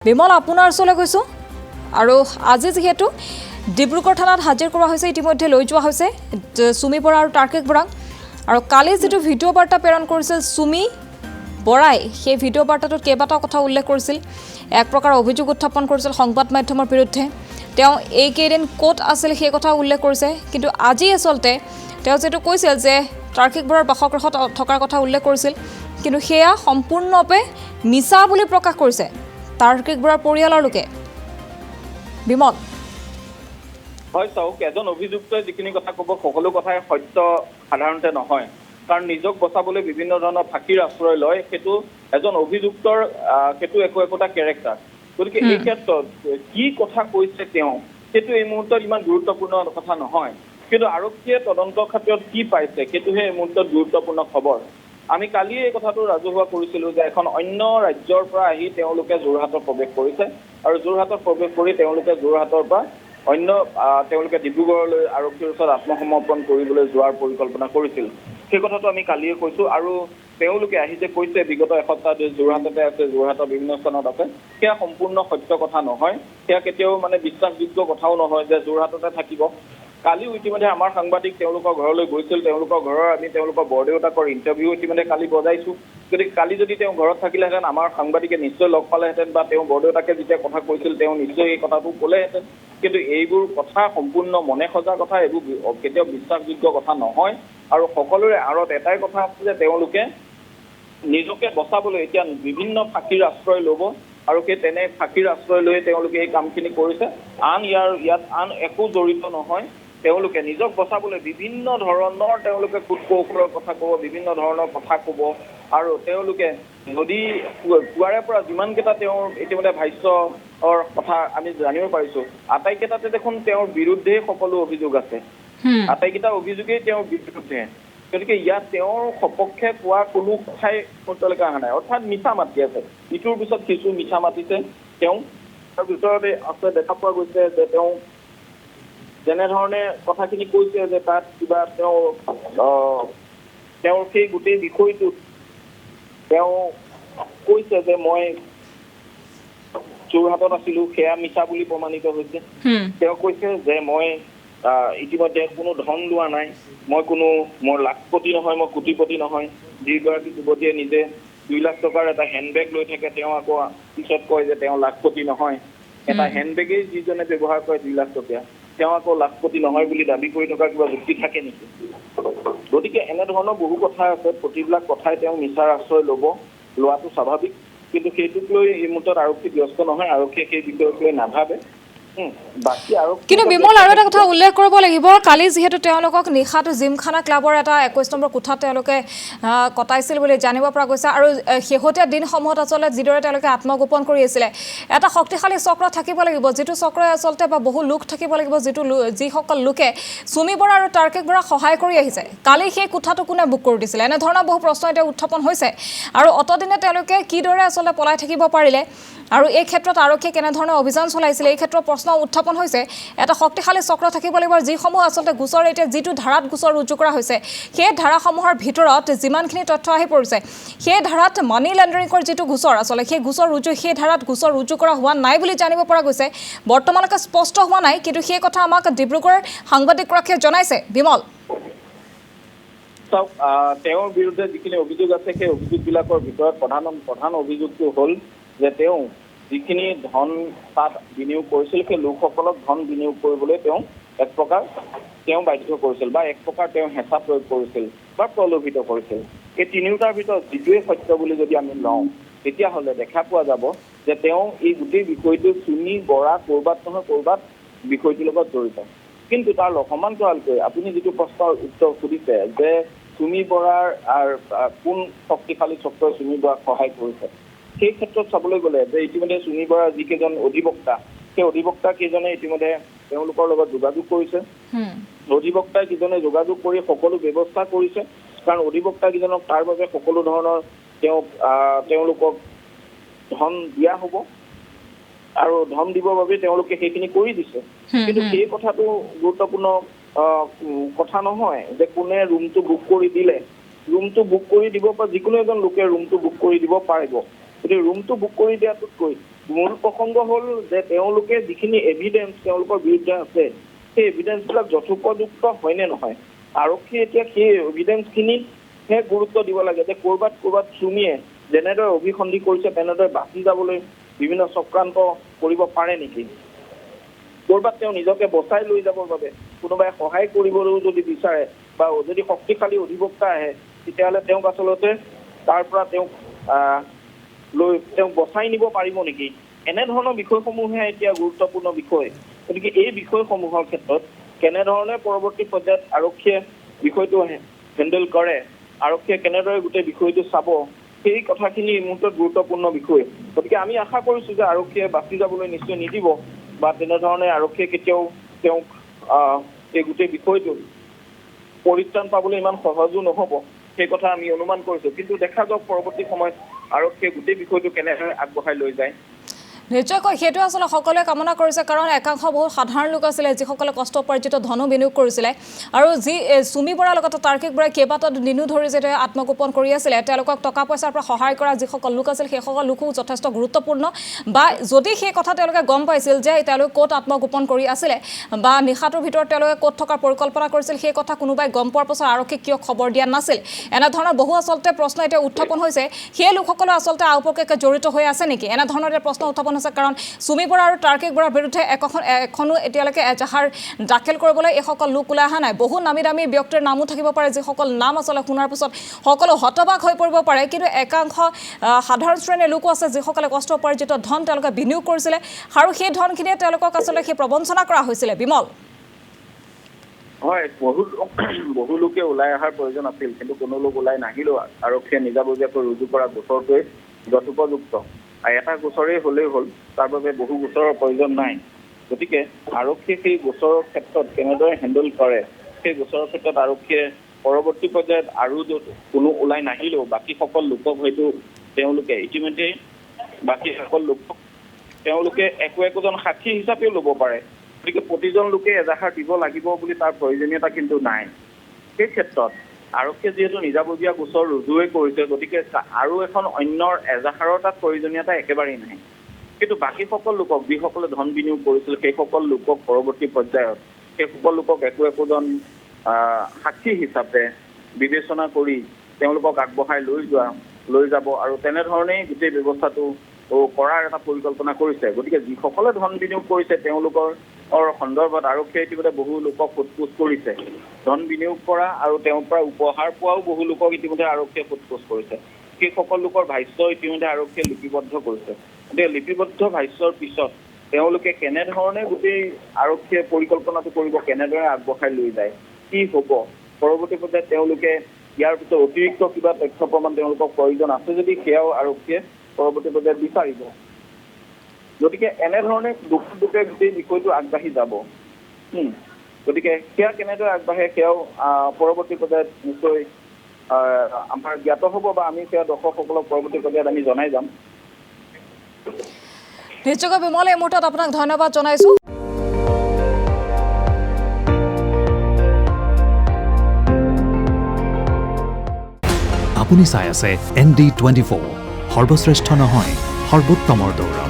বিমল আপোনাৰ ওচৰলৈ গৈছোঁ আৰু আজি যিহেতু ডিব্ৰুগড় থানাত হাজিৰ কৰা হৈছে ইতিমধ্যে লৈ যোৱা হৈছে সুমি বৰা আৰু তাৰ্কিক বৰাক আৰু কালি যিটো ভিডিঅ' বাৰ্তা প্ৰেৰণ কৰিছিল সুমি বৰাই সেই ভিডিঅ' বাৰ্তাটোত কেইবাটাও কথা উল্লেখ কৰিছিল এক প্ৰকাৰ অভিযোগ উত্থাপন কৰিছিল সংবাদ মাধ্যমৰ বিৰুদ্ধে তেওঁ এইকেইদিন ক'ত আছিল সেই কথা উল্লেখ কৰিছে কিন্তু আজি আচলতে তেওঁ যেটো কৈছিল যে তাৰ্কিক বৰাৰ বাসগৃহত থকাৰ কথা উল্লেখ কৰিছিল কিন্তু সেয়া সম্পূৰ্ণৰূপে মিছা বুলি প্ৰকাশ কৰিছে তাৰ্কিক বৰাৰ পৰিয়ালৰ লোকে বিমল হয় চাওক এজন অভিযুক্তই যিখিনি কথা ক'ব সকলো কথাই সত্য সাধাৰণতে নহয় কাৰণ নিজক বচাবলৈ বিভিন্ন ধৰণৰ ফাঁকিৰ আশ্ৰয় লয় সেইটো এজন অভিযুক্তৰ সেইটো একোটা কেৰেক্টাৰ গতিকে এই ক্ষেত্ৰত কি কথা কৈছে তেওঁ সেইটো এই মুহূৰ্তত ইমান গুৰুত্বপূৰ্ণ কথা নহয় কিন্তু আৰক্ষীয়ে তদন্ত ক্ষেত্ৰত কি পাইছে সেইটোহে এই মুহূৰ্তত গুৰুত্বপূৰ্ণ খবৰ আমি কালি এই কথাটো ৰাজহুৱা কৰিছিলোঁ যে এখন অন্য ৰাজ্যৰ পৰা আহি তেওঁলোকে যোৰহাটত প্ৰৱেশ কৰিছে আৰু যোৰহাটত প্ৰৱেশ কৰি তেওঁলোকে যোৰহাটৰ পৰা অন্য তেওঁলোকে ডিব্ৰুগড়লৈ আৰক্ষীৰ ওচৰত আত্মসমৰ্পণ কৰিবলৈ যোৱাৰ পৰিকল্পনা কৰিছিল সেই কথাটো আমি কালিয়ে কৈছোঁ আৰু তেওঁলোকে আহি যে কৈছে বিগত এসপ্তাহ ধৰি যোৰহাটতে আছে যোৰহাটৰ বিভিন্ন স্থানত আছে সেয়া সম্পূৰ্ণ সত্য কথা নহয় সেয়া কেতিয়াও মানে বিশ্বাসযোগ্য কথাও নহয় যে যোৰহাটতে থাকিব কালিও ইতিমধ্যে আমাৰ সাংবাদিক তেওঁলোকৰ ঘৰলৈ গৈছিল তেওঁলোকৰ ঘৰৰ আমি তেওঁলোকৰ বৰদেউতাকৰ ইণ্টাৰভিউ ইতিমধ্যে কালি বজাইছোঁ গতিকে কালি যদি তেওঁ ঘৰত থাকিলেহেঁতেন আমাৰ সাংবাদিকে নিশ্চয় লগ পালেহেঁতেন বা তেওঁ বৰদেউতাকে যেতিয়া কথা কৈছিল তেওঁ নিশ্চয় এই কথাটো ক'লেহেঁতেন কিন্তু এইবোৰ কথা সম্পূৰ্ণ মনে সজা কথা এইবোৰ কেতিয়াও বিশ্বাসযোগ্য কথা নহয় আৰু সকলোৰে আঁৰত এটাই কথা আছে যে তেওঁলোকে নিজকে বচাবলৈ এতিয়া বিভিন্ন ফাঁকিৰ আশ্ৰয় ল'ব আৰু সেই তেনে ফাঁকিৰ আশ্ৰয় লৈ তেওঁলোকে এই কামখিনি কৰিছে ইয়াত আন একো জড়িত নহয় তেওঁলোকে নিজক বচাবলৈ বিভিন্ন ধৰণৰ তেওঁলোকে কূট কৌশলৰ কথা ক'ব বিভিন্ন ধৰণৰ কথা ক'ব আৰু তেওঁলোকে যদি পুৱাৰে পৰা যিমানকেইটা তেওঁৰ ইতিমধ্যে ভাষ্যৰ কথা আমি জানিব পাৰিছোঁ আটাইকেইটাতে দেখোন তেওঁৰ বিৰুদ্ধেই সকলো অভিযোগ আছে আটাইকেইটা অভিযোগেই তেওঁৰ বিৰুদ্ধে গতিকে ইয়াত তেওঁৰ সপক্ষে কোৱা কোনো কথাই মুহূৰ্তলৈকে অহা নাই অৰ্থাৎ মিছা মাতি আছে ইটোৰ পিছত কিছু মিছা মাতিছে তেওঁ তাৰ ভিতৰতে আছে দেখা পোৱা গৈছে যে তেওঁ যেনেধৰণে কথাখিনি কৈছে যে তাত কিবা তেওঁৰ সেই গোটেই বিষয়টোত তেওঁ কৈছে যে মই যোৰহাটত আছিলোঁ সেয়া মিছা বুলি প্ৰমাণিত হৈছে তেওঁ কৈছে যে মই ইতিমধ্যে কোনো ধন লোৱা নাই মই লাখপতি নহয় মই কোটিপতি নহয় যিগৰাকী যুৱতীয়ে নিজে 2 লাখ টকাৰ এটা হেণ্ডবেগ লৈ থাকে তেওঁ আকৌ পিছত কয় যে তেওঁ লাখপতি নহয় এটা হেণ্ডবেগেই যিজনে ব্যৱহাৰ কৰে 2 লাখ টকীয়া তেওঁ আকৌ লাখপতি নহয় বুলি দাবী কৰি থকা কিবা যুক্তি থাকে নেকি গতিকে এনেধৰণৰ বহু কথা আছে প্ৰতিবিলাক কথাই তেওঁ মিছাৰ আশ্ৰয় লোৱাটো স্বাভাৱিক কিন্তু সেইটোক লৈ এই মুহূৰ্তত আৰক্ষী ব্যস্ত নহয় আৰক্ষীয়ে সেই বিষয়ক লৈ নাভাবে কিন্তু বিমল আৰু এটা কথা উল্লেখ কৰিব লাগিব কালি যিহেতু তেওঁলোকক নিশাটো জিমখানা ক্লাবৰ এটা 21 নম্বৰ কোঠাত তেওঁলোকে কটাইছিল বুলি জানিব পৰা গৈছে আৰু শেহতীয়া দিনসমূহত আচলতে যিদৰে তেওঁলোকে আত্মগোপন কৰি আছিলে এটা শক্তিশালী চক্ৰ থাকিব লাগিব যিটো চক্ৰই আচলতে বা বহু লোক থাকিব লাগিব যিসকল লোকে সুমি বৰা আৰু তাৰ্কিক বৰা সহায় কৰি আহিছে কালি সেই কোঠাটো কোনে বুক কৰি দিছিলে এনেধৰণৰ বহু প্ৰশ্ন এতিয়া উত্থাপন হৈছে আৰু অতদিনে তেওঁলোকে কিদৰে আচলতে পলাই থাকিব পাৰিলে আৰু এই ক্ষেত্ৰত আৰক্ষীয়ে কেনেধৰণৰ অভিযান চলাইছিল এই ক্ষেত্ৰত প্ৰশ্ন উত্থাপন হৈছে এটা শক্তিশালী চক্ৰ থাকিব লাগিব যিসমূহ আচলতে গোচৰ এতিয়া যিটো ধাৰাত গোচৰ ৰুজু কৰা হৈছে সেই ধাৰাসমূহৰ ভিতৰত যিমানখিনি তথ্য আহি পৰিছে সেই ধাৰাত মানি লণ্ডাৰিঙৰ যিটো গোচৰ আচলতে সেই গোচৰ ৰুজু সেই ধাৰাত গোচৰ ৰুজু কৰা হোৱা নাই বুলি জানিব পৰা গৈছে বৰ্তমানলৈকে স্পষ্ট হোৱা নাই কিন্তু সেই কথা আমাক ডিব্ৰুগড়ৰ সাংবাদিকগৰাকীয়ে জনাইছে বিমল তেওঁৰ বিৰুদ্ধে যিখিনি অভিযোগ আছে সেই অভিযোগবিলাকৰ ভিতৰত প্ৰধান অভিযোগটো হ'ল যে তেওঁ যিখিনি ধন তাত বিনিয়োগ কৰিছিল সেই লোকসকলক ধন বিনিয়োগ কৰিবলৈ তেওঁ এক প্ৰকাৰ তেওঁ বাধ্য কৰিছিল বা এক প্ৰকাৰ তেওঁ হেঁচা প্ৰয়োগ কৰিছিল বা প্ৰলোভিত কৰিছিল এই তিনিওটাৰ ভিতৰত যিটোৱে সত্য বুলি যদি আমি লওঁ তেতিয়াহ'লে দেখা পোৱা যাব যে তেওঁ এই গোটেই বিষয়টো সুমি বৰা ক'ৰবাত নহয় ক'ৰবাত বিষয়টোৰ লগত জড়িত কিন্তু তাৰ সমান্তৰালকৈ আপুনি যিটো প্ৰশ্নৰ উত্তৰ সুধিছে যে সুমি বৰাৰ কোন শক্তিশালী চক্ৰই সুমি বৰাক সহায় কৰিছে সেই ক্ষেত্ৰত চাবলৈ গ'লে যে ইতিমধ্যে সুমি বৰাৰ যিকেইজন অধিবক্তা সেই অধিবক্তা কেইজনে ইতিমধ্যে তেওঁলোকৰ লগত যোগাযোগ কৰিছে অধিবক্তা কেইজনে যোগাযোগ কৰি সকলো ব্যৱস্থা কৰিছে কাৰণ অধিবক্তা কেইজনক তাৰ বাবে সকলো ধৰণৰ তেওঁলোকক ধন দিয়া হ'ব আৰু ধন দিবৰ বাবে তেওঁলোকে সেইখিনি কৰি দিছে কিন্তু সেই কথাটো গুৰুত্বপূৰ্ণ কথা নহয় যে কোনে ৰুমটো বুক কৰি দিলে ৰুমটো বুক কৰি দিব পৰা যিকোনো এজন লোকে ৰুমটো বুক কৰি দিব পাৰিব গতিকে ৰুমটো বুক কৰি দিয়াটোতকৈ মূল প্ৰসংগ হ'ল যে তেওঁলোকে যিখিনি এভিডেন্স তেওঁলোকৰ বিৰুদ্ধে আছে সেই এভিডেন্সবিলাক যথোপযুক্ত হয়নে নহয়। আৰক্ষীয়ে এতিয়া সেই এভিডেন্সখিনিতহে গুৰুত্ব দিব লাগে যে ক'ৰবাত চুমিয়ে যেনেদৰে অভিসন্ধি কৰিছে তেনেদৰে বাচি যাবলৈ বিভিন্ন চক্ৰান্ত কৰিব পাৰে নেকি। ক'ৰবাত তেওঁ নিজকে বচাই লৈ যাবৰ বাবে কোনোবাই সহায় কৰিবলৈও যদি বিচাৰে বা যদি শক্তিশালী অধিবক্তা আহে তেতিয়াহ'লে তেওঁক আচলতে তাৰ পৰা তেওঁক বচাই নিব পাৰিব নেকি। এনেধৰণৰ বিষয়সমূহে এতিয়া গুৰুত্বপূৰ্ণ বিষয়। গতিকে এই বিষয়সমূহৰ ক্ষেত্ৰত কেনেধৰণে পৰৱৰ্তী পৰ্যায়ত আৰক্ষীয়ে বিষয়টো হেণ্ডেল কৰে, আৰক্ষীয়ে কেনেদৰে গোটেই বিষয়টো চাব, সেই কথাখিনি এই মুহূৰ্তত গুৰুত্বপূৰ্ণ বিষয়। গতিকে আমি আশা কৰিছোঁ যে আৰক্ষীয়ে বাচি যাবলৈ নিশ্চয় নিদিব বা তেনেধৰণে আৰক্ষীয়ে কেতিয়াও তেওঁক এই গোটেই বিষয়টো পৰিত্ৰাণ পাবলৈ ইমান সহজো নহ'ব, সেই কথা আমি অনুমান কৰিছোঁ। কিন্তু দেখা যাওক পৰৱৰ্তী সময়ত আৰক্ষীয়ে গোটেই বিষয়টো কেনেদৰে আগবঢ়াই লৈ যায়। নিশ্চয়কৈ সেইটো আচলতে সকলোৱে কামনা কৰিছে, কাৰণ একাংশ বহুত সাধাৰণ লোক আছিলে যিসকলে কষ্ট উপাৰ্জিত ধনো বিনিয়োগ কৰিছিলে আৰু যি চুমি বৰাৰ লগতে তাৰ্কিক বৰাই কেইবাটাও দিনো ধৰি যেতিয়া আত্মগোপন কৰি আছিলে, তেওঁলোকক টকা পইচাৰ পৰা সহায় কৰা যিসকল লোক আছিল সেইসকল লোকো যথেষ্ট গুৰুত্বপূৰ্ণ। বা যদি সেই কথা তেওঁলোকে গম পাইছিল যে তেওঁলোকে ক'ত আত্মগোপন কৰি আছিলে বা নিশাটোৰ ভিতৰত তেওঁলোকে ক'ত থকাৰ পৰিকল্পনা কৰিছিল, সেই কথা কোনোবাই গম পোৱাৰ পাছত আৰক্ষীক কিয় খবৰ দিয়া নাছিল, এনেধৰণৰ বহু আচলতে প্ৰশ্ন এতিয়া উত্থাপন হৈছে। সেই লোকসকলে আচলতে আওপকীয়াকৈ জড়িত হৈ আছে নেকি, এনেধৰণৰ প্ৰশ্ন উত্থাপন হৈছে। কাৰণ চুমি বৰা আৰু তাৰ্কিক বৰাৰ বিৰুদ্ধে এখনো এতিয়ালৈকে এজাহাৰ দাখিল কৰিবলৈ এইসকল লোক ওলাই অহা নাই। বহু নামী দামী ব্যক্তিৰ নামো থাকিব পাৰে, যিসকল নাম আচলতে শুনাৰ পিছত সকলো হতবাক হৈ পৰিব পাৰে। কিন্তু একাংশ সাধাৰণ শ্ৰেণীৰ লোকো আছে যিসকলে কষ্ট উপাৰ্জিত ধন তেওঁলোকে বিনিয়োগ কৰিছিলে আৰু সেই ধনখিনিয়ে তেওঁলোকক আচলতে সেই প্ৰবঞ্চনা কৰা হৈছিলে। বিমল, হয়, বহু লোকে ওলাই অহাৰ প্ৰয়োজন আছিল, কিন্তু কোনো লোক ওলাই নাহিলেও আৰক্ষীয়ে নিজাববীয়াকৈ ৰুজু কৰা গোচৰটোৱে যথোপযুক্ত। এটা গোচৰেই হ'লেই হ'ল, তাৰ বাবে বহু গোচৰৰ প্ৰয়োজন নাই। গতিকে আৰক্ষীয়ে সেই গোচৰৰ ক্ষেত্ৰত কেনেদৰে হেণ্ডেল কৰে, সেই গোচৰৰ ক্ষেত্ৰত আৰক্ষীয়ে পৰৱৰ্তী পৰ্যায়ত আৰু কোনো ওলাই নাহিলেও বাকীসকল লোকক হয়তো তেওঁলোকে ইতিমধ্যে বাকীসকল লোকক তেওঁলোকে একোজন সাক্ষী হিচাপেও ল'ব পাৰে। গতিকে প্ৰতিজন লোকে এজাহাৰ দিব লাগিব বুলি তাৰ প্ৰয়োজনীয়তা কিন্তু নাই। সেই ক্ষেত্ৰত আৰক্ষীয়ে যিহেতু নিজাববীয়া গোচৰ ৰুজুৱে কৰিছে, গতিকে আৰু এখন অন্যৰ এজাহাৰৰ তাত প্ৰয়োজনীয়তা একেবাৰেই নাই। কিন্তু বাকীসকল লোকক যিসকলে ধন বিনিয়োগ কৰিছিল সেইসকল লোকক পৰৱৰ্তী পৰ্যায়ত সেইসকল লোকক একোজন সাক্ষী হিচাপে বিবেচনা কৰি তেওঁলোকক আগবঢ়াই লৈ যাব আৰু তেনেধৰণেই গোটেই ব্যৱস্থাটো কৰাৰ এটা পৰিকল্পনা কৰিছে। গতিকে যিসকলে ধন বিনিয়োগ কৰিছে তেওঁলোকৰ সন্দৰ্ভত আৰক্ষীয়ে ইতিমধ্যে বহু লোকক সোধপোছ কৰিছে। ধন বিনিয়োগ কৰা আৰু তেওঁৰ পৰা উপহাৰ পোৱাও বহু লোকক ইতিমধ্যে আৰক্ষীয়ে সোধপোছ কৰিছে। সেইসকল লোকৰ ভাষ্য ইতিমধ্যে আৰক্ষীয়ে লিপিবদ্ধ কৰিছে। গতিকে লিপিবদ্ধ ভাষ্যৰ পিছত তেওঁলোকে কেনেধৰণে গোটেই আৰক্ষীয়ে পৰিকল্পনাটো কৰিব, কেনেদৰে আগবঢ়াই লৈ যায়, কি হ'ব, পৰৱৰ্তী পৰ্যায়ত তেওঁলোকে ইয়াৰ পিছত অতিৰিক্ত কিবা তথ্য প্ৰমাণ তেওঁলোকক প্ৰয়োজন আছে যদি সেয়াও আৰক্ষীয়ে পৰৱৰ্তী পৰ্যায়ত বিচাৰিব। গতিকে এনেধৰণে দুখে গোটেই বিষয়টো আগবাঢ়ি যাব। গতিকে সেয়া কেনেদৰে আগবাঢ়ে সেয়াও পৰৱৰ্তী পৰ্যায়ত নিশ্চয় আমাৰ জ্ঞাত হ'ব বা আমি সেয়া দৰ্শকসকলক পৰৱৰ্তী পৰ্যায়ত আমি জনাই যাম। নিশ্চয়কৈ বিমল, এই মুহূৰ্তত আপোনাক ধন্যবাদ জনাইছোঁ। আপুনি চাই আছে ND24, সৰ্বশ্ৰেষ্ঠ নহয় সৰ্বোত্তমৰ দৌৰ।